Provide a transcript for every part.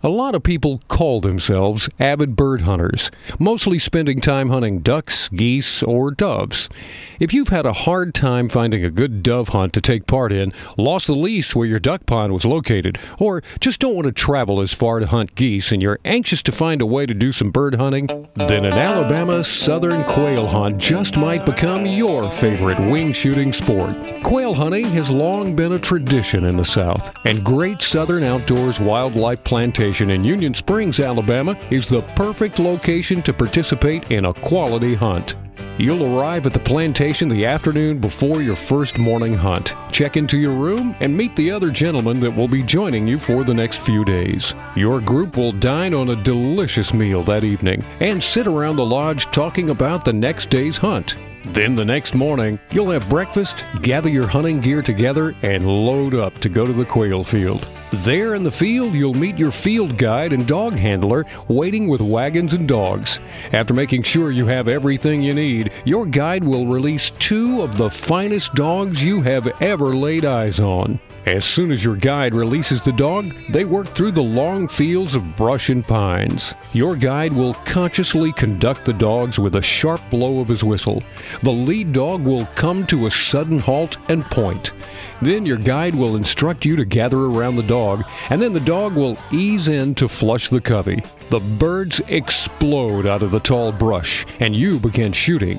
A lot of people call themselves avid bird hunters, mostly spending time hunting ducks, geese, or doves. If you've had a hard time finding a good dove hunt to take part in, lost the lease where your duck pond was located, or just don't want to travel as far to hunt geese and you're anxious to find a way to do some bird hunting, then an Alabama Southern Quail Hunt just might become your favorite wing shooting sport. Quail hunting has long been a tradition in the South, and Great Southern Outdoors Wildlife Plantation in Union Springs, Alabama, is the perfect location to participate in a quality hunt. You'll arrive at the plantation the afternoon before your first morning hunt, check into your room, and meet the other gentlemen that will be joining you for the next few days. Your group will dine on a delicious meal that evening and sit around the lodge talking about the next day's hunt. Then the next morning, you'll have breakfast, gather your hunting gear together, and load up to go to the quail field. There in the field, you'll meet your field guide and dog handler waiting with wagons and dogs. After making sure you have everything you need, your guide will release 2 of the finest dogs you have ever laid eyes on. As soon as your guide releases the dog, they work through the long fields of brush and pines. Your guide will consciously conduct the dogs with a sharp blow of his whistle. The lead dog will come to a sudden halt and point. Then your guide will instruct you to gather around the dog, and then the dog will ease in to flush the covey. The birds explode out of the tall brush, and you begin shooting.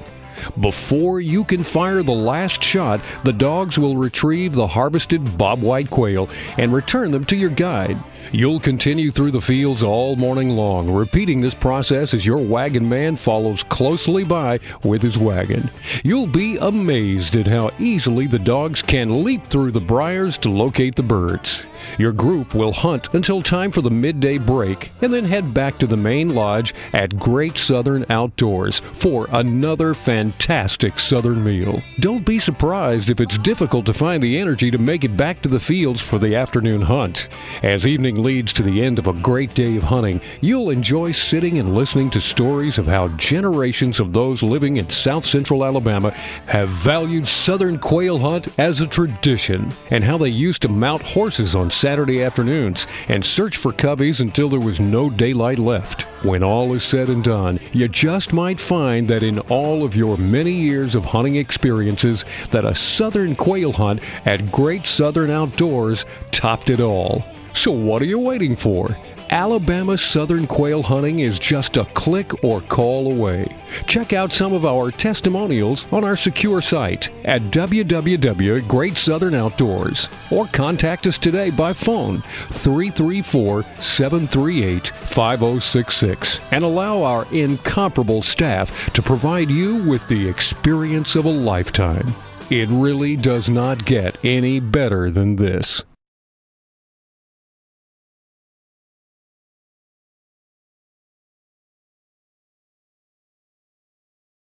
Before you can fire the last shot, the dogs will retrieve the harvested Bob White quail and return them to your guide. You'll continue through the fields all morning long, repeating this process as your wagon man follows closely by with his wagon. You'll be amazed at how easily the dogs can leap through the briars to locate the birds. Your group will hunt until time for the midday break and then head back to the main lodge at Great Southern Outdoors for another fantastic southern meal. Don't be surprised if it's difficult to find the energy to make it back to the fields for the afternoon hunt. As evening leads to the end of a great day of hunting, you'll enjoy sitting and listening to stories of how generations of those living in South Central Alabama have valued Southern Quail Hunt as a tradition, and how they used to mount horses on Saturday afternoons and search for coveys until there was no daylight left. When all is said and done, you just might find that in all of your many years of hunting experiences, that a Southern Quail Hunt at Great Southern Outdoors topped it all. So what are you waiting for? Alabama Southern Quail Hunting is just a click or call away. Check out some of our testimonials on our secure site at www.greatsouthernoutdoors, or contact us today by phone 334-738-5066 and allow our incomparable staff to provide you with the experience of a lifetime. It really does not get any better than this.